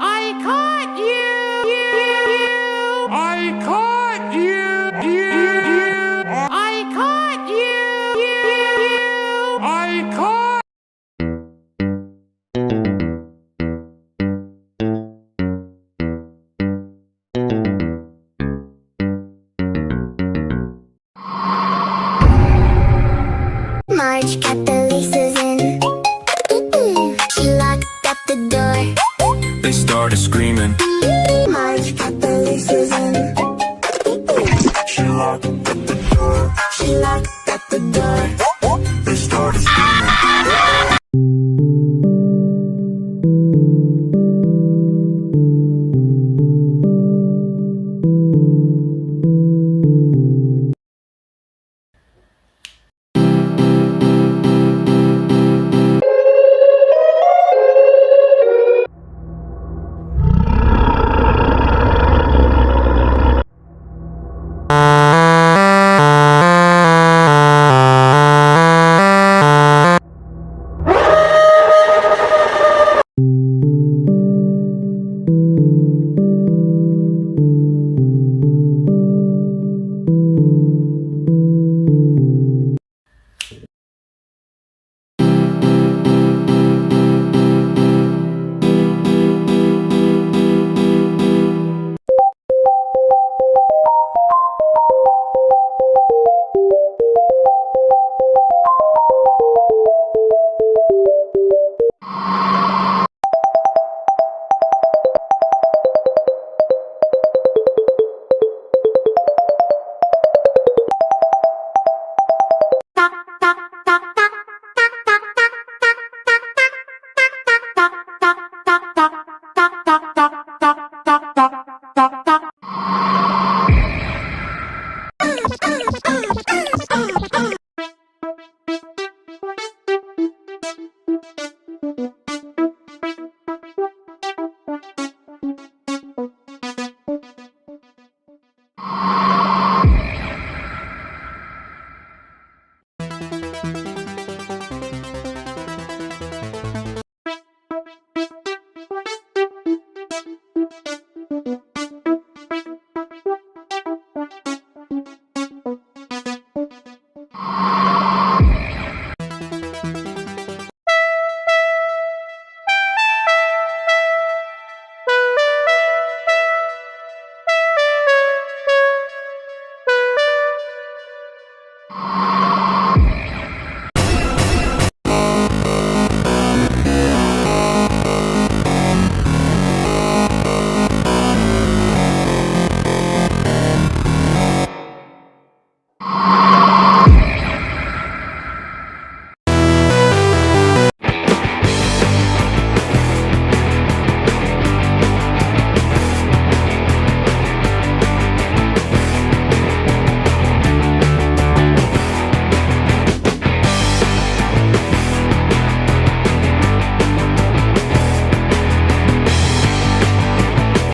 I caught you! I caught you! I caught you! I caught. Marge got the laces in. She locked up the door. They started screaming. Marge got the laces in. She locked up the door. She locked up the door.